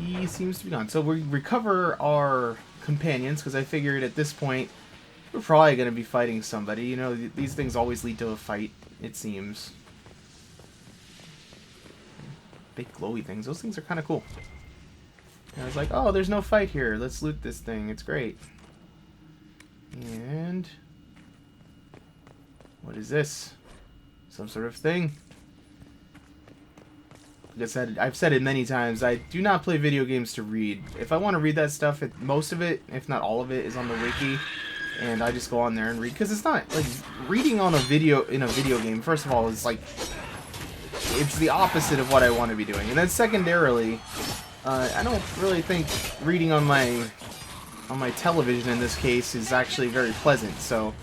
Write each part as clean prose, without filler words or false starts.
he seems to be gone. So we recover our companions, because I figured at this point we're probably going to be fighting somebody. You know, these things always lead to a fight, it seems. Big glowy things. Those things are kind of cool. And I was like, oh, there's no fight here. Let's loot this thing. It's great. And what is this? Some sort of thing? Like I said, I've said it many times, I do not play video games to read. If I want to read that stuff, most of it, if not all of it, is on the wiki. And I just go on there and read. Because it's not, like, reading on a video, in a video game, first of all, is like, it's the opposite of what I want to be doing. And then secondarily, I don't really think reading on my television in this case is actually very pleasant, so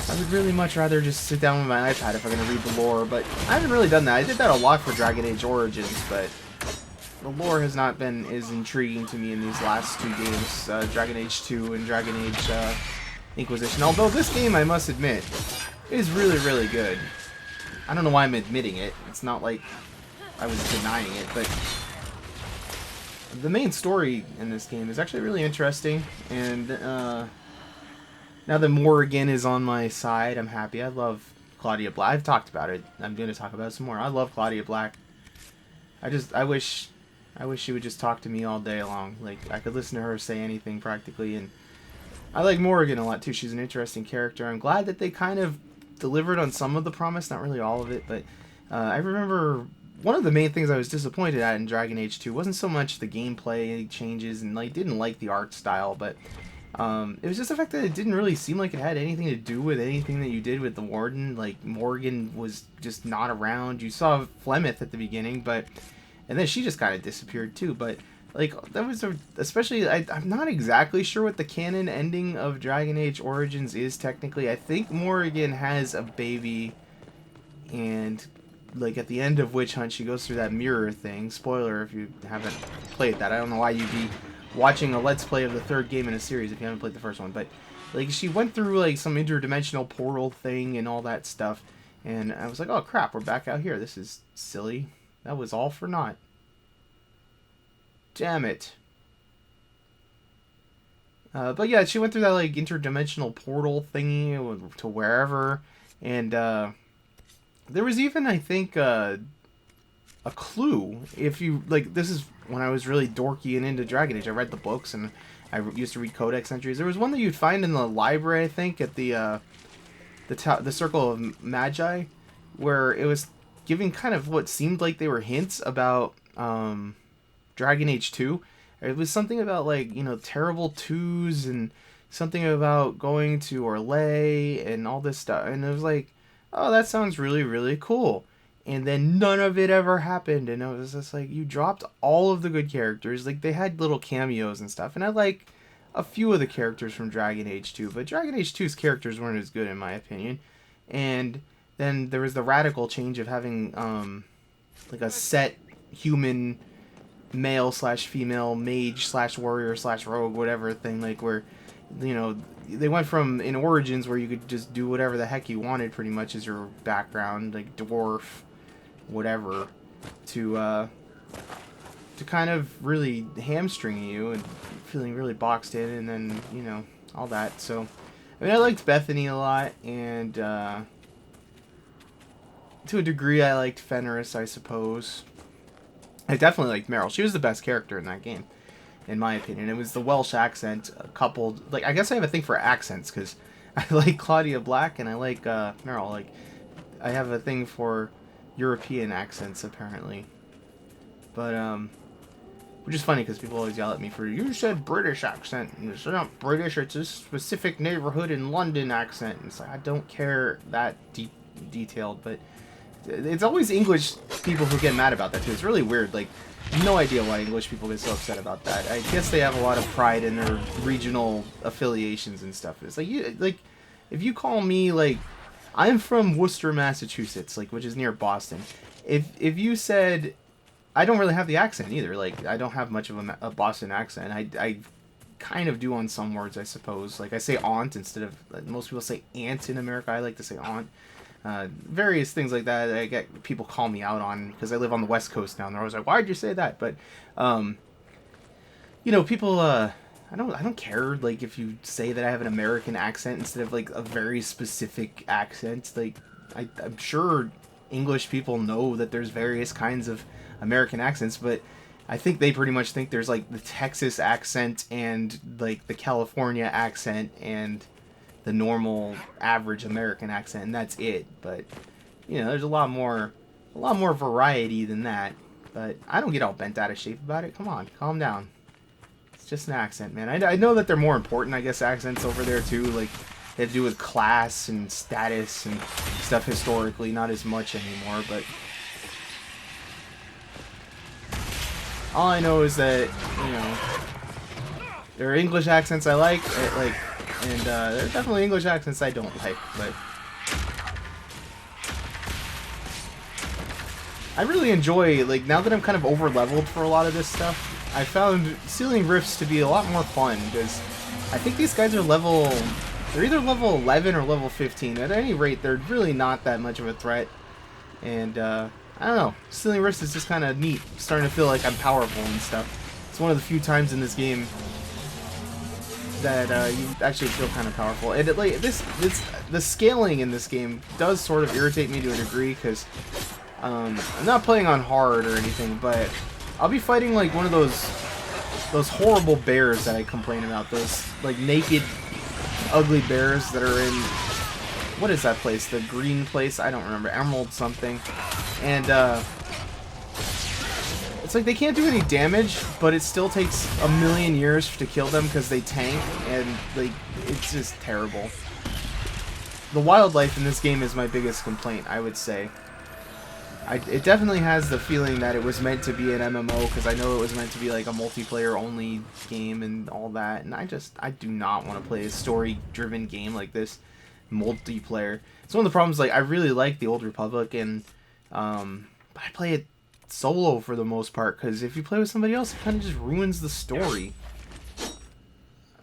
I would really much rather just sit down with my iPad if I'm going to read the lore, but I haven't really done that. I did that a lot for Dragon Age Origins, but the lore has not been as intriguing to me in these last two games, Dragon Age 2 and Dragon Age Inquisition. Although this game, I must admit, is really, really good. I don't know why I'm admitting it. It's not like I was denying it, but the main story in this game is actually really interesting, and now that Morrigan is on my side, I'm happy. I love Claudia Black. I've talked about it. I'm going to talk about it some more. I love Claudia Black. I wish she would just talk to me all day long. Like, I could listen to her say anything practically, and I like Morrigan a lot too. She's an interesting character. I'm glad that they kind of delivered on some of the promise, not really all of it, but I remember one of the main things I was disappointed at in Dragon Age 2 wasn't so much the gameplay changes, and I didn't like the art style, but it was just the fact that it didn't really seem like it had anything to do with anything that you did with the Warden. Like, Morgan was just not around. You saw Flemeth at the beginning, and then she just kind of disappeared too, but like, that was especially, I'm not exactly sure what the canon ending of Dragon Age Origins is technically. I think Morrigan has a baby, and like at the end of Witch Hunt, she goes through that mirror thing. Spoiler if you haven't played that. I don't know why you'd be watching a Let's Play of the third game in a series if you haven't played the first one. But like, she went through like some interdimensional portal thing and all that stuff. And I was like, oh crap, we're back out here. This is silly. That was all for naught. Damn it. But yeah, she went through that like interdimensional portal thingy to wherever. And there was even, I think, a clue. If you, like, this is when I was really dorky and into Dragon Age. I read the books, and I used to read codex entries. There was one that you'd find in the library, I think, at the Circle of Magi, where it was giving kind of what seemed like they were hints about Dragon Age 2. It was something about, like, you know, terrible twos, and something about going to Orlais and all this stuff. And it was like, oh, that sounds really, really cool. And then none of it ever happened. And it was just like, you dropped all of the good characters. Like, they had little cameos and stuff. And I like a few of the characters from Dragon Age 2. But Dragon Age 2's characters weren't as good, in my opinion. And then there was the radical change of having, like, a set human male/female mage/warrior/rogue, whatever thing. Like, where, you know, they went from, in Origins, where you could just do whatever the heck you wanted pretty much as your background, like dwarf, whatever, to kind of really hamstringing you and feeling really boxed in, and then, you know, all that. So, I mean, I liked Bethany a lot, and to a degree I liked Fenris, I suppose. I definitely liked Meryl. She was the best character in that game, in my opinion. It was the Welsh accent coupled, like, I guess I have a thing for accents, because I like Claudia Black and I like Meryl. Like, I have a thing for European accents, apparently. But which is funny, because people always yell at me for, you said British accent. It's not British, it's a specific neighborhood in London accent. And it's like, I don't care that detailed, but it's always English people who get mad about that too. It's really weird. Like, no idea why English people get so upset about that. I guess they have a lot of pride in their regional affiliations and stuff. It's like, if you call me, like, I'm from Worcester, Massachusetts, like, which is near Boston. If you said, I don't really have the accent either. Like, I don't have much of a Boston accent. I kind of do on some words, I suppose. Like, I say aunt instead of, most people say aunt in America. I like to say aunt. various things like that. I get people call me out on because I live on the West Coast now, and they're always like, "Why'd you say that?" But you know, people. I don't care like if you say that I have an American accent instead of like a very specific accent. Like I'm sure English people know that there's various kinds of American accents, but I think they pretty much think there's like the Texas accent and like the California accent and the normal average American accent, and that's it. But you know, there's a lot more variety than that. But I don't get all bent out of shape about it. Come on, calm down. Just an accent, man. I know that they're more important, I guess, accents over there too. Like they have to do with class and status and stuff historically, not as much anymore. But all I know is that, you know, there are English accents I like, and there are definitely English accents I don't like. But I really enjoy, like, now that I'm kind of over leveled for a lot of this stuff, I found Sealing Rifts to be a lot more fun, because I think these guys are they're either level 11 or level 15. At any rate, they're really not that much of a threat. And, I don't know, Sealing Rifts is just kind of neat, starting to feel like I'm powerful and stuff. It's one of the few times in this game that you actually feel kind of powerful. And the scaling in this game does sort of irritate me to a degree, because I'm not playing on hard or anything, but I'll be fighting like one of those horrible bears that I complain about. Those like naked, ugly bears that are in, what is that place? The green place? I don't remember. Emerald something. And it's like they can't do any damage, but it still takes a million years to kill them because they tank, and like it's just terrible. The wildlife in this game is my biggest complaint, I would say. It definitely has the feeling that it was meant to be an MMO, because I know it was meant to be like a multiplayer only game and all that, and I do not want to play a story driven game like this multiplayer. It's one of the problems. Like, I really like the Old Republic, and but I play it solo for the most part, because if you play with somebody else, it kind of just ruins the story.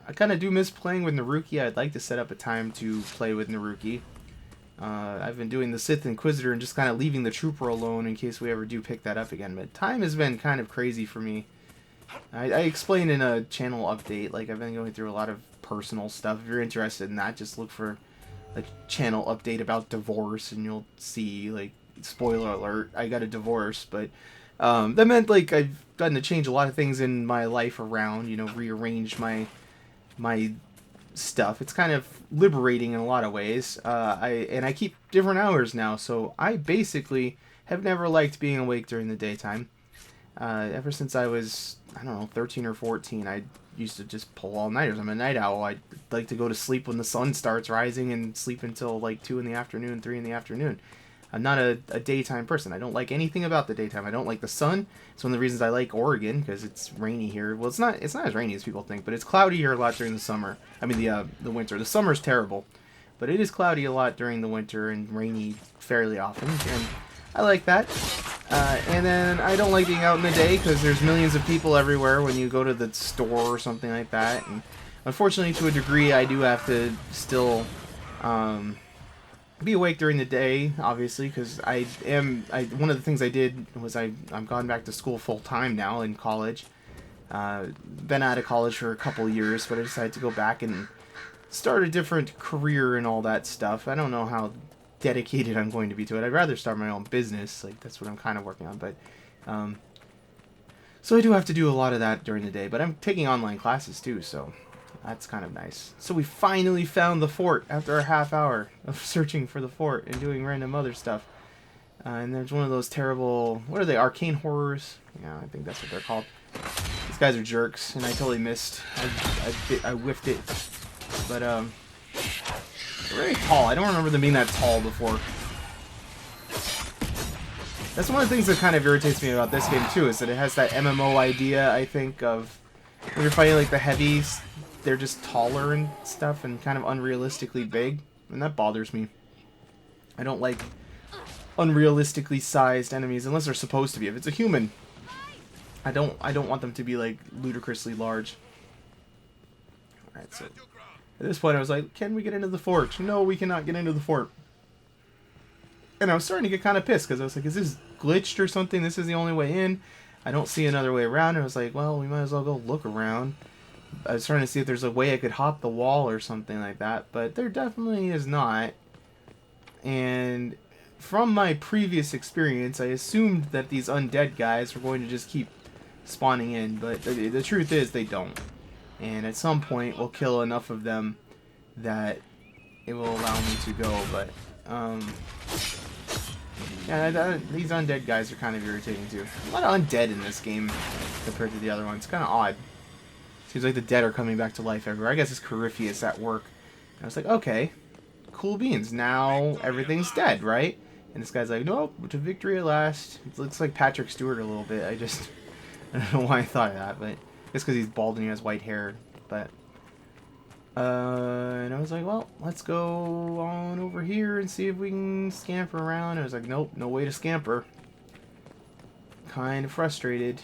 I kind of do miss playing with Naruki. I'd like to set up a time to play with Naruki. I've been doing the Sith Inquisitor and just kind of leaving the Trooper alone in case we ever do pick that up again. But time has been kind of crazy for me. I explained in a channel update, like I've been going through a lot of personal stuff. If you're interested in that, just look for a channel update about divorce and you'll see, like, spoiler alert, I got a divorce. But that meant like I've gotten to change a lot of things in my life around, you know, rearrange my stuff. It's kind of liberating in a lot of ways. I keep different hours now, so I basically have never liked being awake during the daytime. Ever since I was, I don't know, 13 or 14, I used to just pull all-nighters. I'm a night owl. I'd like to go to sleep when the sun starts rising and sleep until like 2 in the afternoon, 3 in the afternoon. I'm not a daytime person. I don't like anything about the daytime. I don't like the sun. It's one of the reasons I like Oregon, because it's rainy here. Well, it's not as rainy as people think, but it's cloudy here a lot during the summer. I mean, the winter. The summer's terrible, but it is cloudy a lot during the winter and rainy fairly often, and I like that. And then I don't like being out in the day, because there's millions of people everywhere when you go to the store or something like that. And unfortunately, to a degree, I do have to still be awake during the day, obviously, because one of the things I did was I'm gone back to school full time now in college. Been out of college for a couple years, but I decided to go back and start a different career and all that stuff. I don't know how dedicated I'm going to be to it. I'd rather start my own business. Like, that's what I'm kind of working on. But so I do have to do a lot of that during the day, but I'm taking online classes too, so that's kind of nice. So we finally found the fort after a half hour of searching for the fort and doing random other stuff. And there's one of those terrible, what are they, arcane horrors? Yeah, I think that's what they're called. These guys are jerks, and I totally missed. I whiffed it. But, they're very tall. I don't remember them being that tall before. That's one of the things that kind of irritates me about this game, too, is that it has that MMO idea, I think, of when you're fighting, like, the heavies, they're just taller and stuff and kind of unrealistically big, and that bothers me. I don't like unrealistically sized enemies unless they're supposed to be. If it's a human, I don't want them to be like ludicrously large. Alright, so at this point I was like, can we get into the fort? No, we cannot get into the fort. And I was starting to get kind of pissed because I was like, is this glitched or something? This is the only way in. I don't see another way around. And I was like, well, we might as well go look around. I was trying to see if there's a way I could hop the wall or something like that, but there definitely is not. And from my previous experience, I assumed that these undead guys were going to just keep spawning in, but the truth is they don't. And at some point, we'll kill enough of them that it will allow me to go, but yeah, these undead guys are kind of irritating too. A lot of undead in this game compared to the other ones. It's kind of odd. Seems like the dead are coming back to life everywhere. I guess it's Corypheus at work. And I was like, okay, cool beans. Now everything's dead, right? And this guy's like, nope, to victory at last. It looks like Patrick Stewart a little bit. I don't know why I thought of that, but it's because he's bald and he has white hair. But and I was like, well, let's go on over here and see if we can scamper around. I was like, nope, no way to scamper. Kind of frustrated.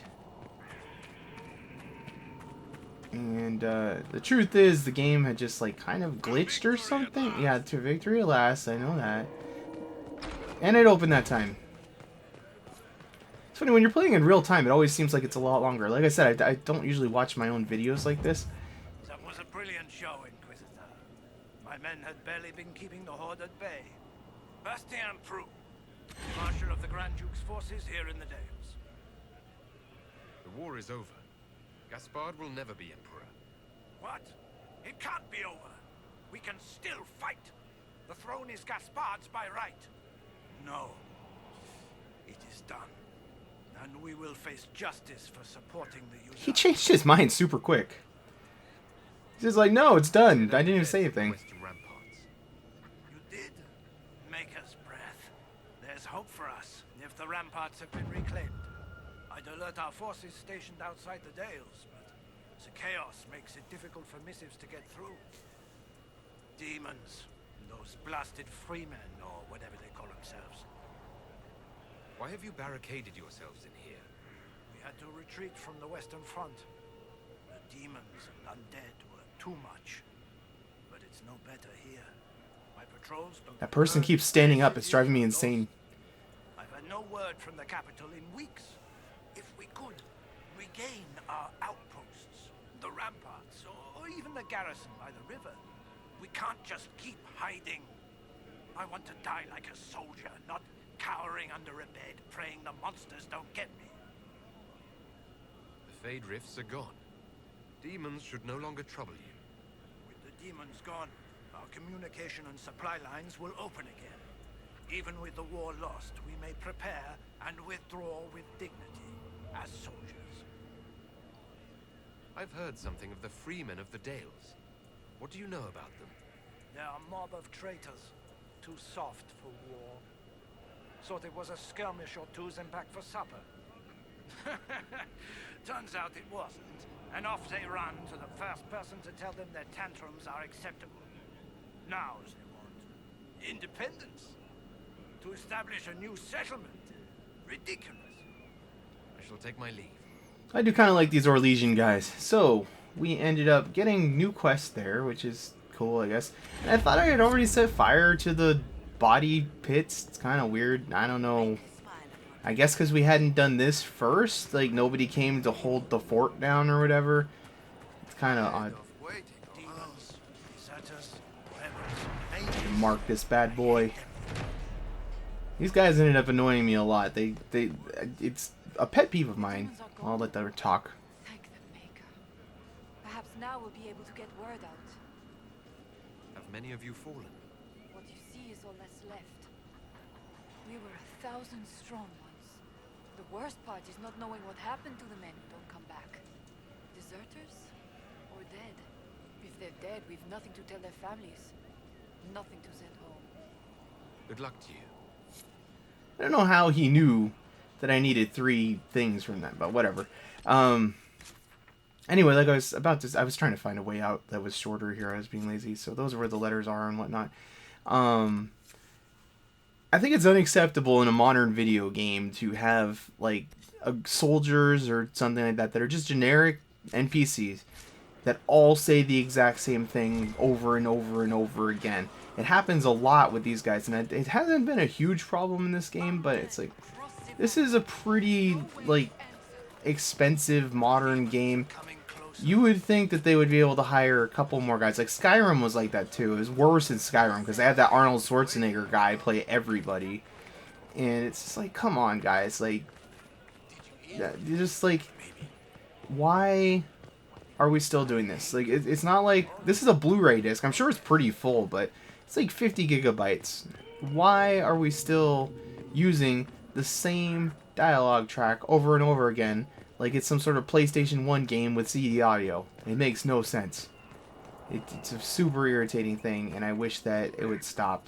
And the truth is, the game had just like kind of glitched or something. Yeah, to victory at last. I know that. And it opened that time. It's funny, when you're playing in real time, it always seems like it's a lot longer. Like I said, I don't usually watch my own videos like this. That was a brilliant show, Inquisitor. My men had barely been keeping the Horde at bay. Bastien Prou, Marshal of the Grand Duke's forces here in the Dales. The war is over. Gaspard will never be Emperor. What? It can't be over. We can still fight. The throne is Gaspard's by right. No. It is done. And we will face justice for supporting the usurper. He changed his mind super quick. He's just like, no, it's done. I didn't even say anything. You did make us breath. There's hope for us if the ramparts have been reclaimed. I'd alert our forces stationed outside the Dales, but the chaos makes it difficult for missives to get through. Demons, those blasted freemen, or whatever they call themselves. Why have you barricaded yourselves in here? We had to retreat from the Western Front. The demons and undead were too much. But it's no better here. My patrols don't... That person keeps standing up. It's driving me insane. I've had no word from the capital in weeks. If we could regain our outposts, the ramparts, or even the garrison by the river, we can't just keep hiding. I want to die like a soldier, not cowering under a bed, praying the monsters don't get me. The Fade Rifts are gone. Demons should no longer trouble you. With the demons gone, our communication and supply lines will open again. Even with the war lost, we may prepare and withdraw with dignity, as soldiers. I've heard something of the Freemen of the Dales. What do you know about them? They're a mob of traitors, too soft for war. Thought it was a skirmish or two's and back for supper. Turns out it wasn't. And off they run to the first person to tell them their tantrums are acceptable. Now they want independence. To establish a new settlement. Ridiculous. I shall take my leave. I do kind of like these Orlesian guys. So, we ended up getting new quests there, which is cool, I guess. And I thought I had already set fire to the body pits. It's kind of weird. I don't know. I guess because we hadn't done this first. Like, nobody came to hold the fort down or whatever. It's kind of odd. Mark this bad boy. These guys ended up annoying me a lot. It's a pet peeve of mine. I'll let them talk. Thank the Maker. Perhaps now we'll be able to get word out. Have many of you fallen? What you see is all that's left. We were 1,000 strong once. The worst part is not knowing what happened to the men who don't come back. Deserters? Or dead? If they're dead, we've nothing to tell their families. Nothing to send home. Good luck to you. I don't know how he knew that I needed 3 things from that, but whatever. Anyway, like I was trying to find a way out that was shorter here. I was being lazy, so those are where the letters are and whatnot. I think it's unacceptable in a modern video game to have like soldiers or something like that that are just generic NPCs that all say the exact same thing over and over and over again. It happens a lot with these guys, and it hasn't been a huge problem in this game, but it's like, this is a pretty, like, expensive modern game. You would think that they would be able to hire a couple more guys. Like, Skyrim was like that, too. It was worse in Skyrim, because they had that Arnold Schwarzenegger guy play everybody. And it's just like, come on, guys. Like, just like, why are we still doing this? Like, it's not like, this is a Blu-ray disc. I'm sure it's pretty full, but it's like 50 gigabytes. Why are we still using the same dialogue track over and over again like it's some sort of PlayStation 1 game with CD audio? It makes no sense. It's a super irritating thing, and I wish that it would stop.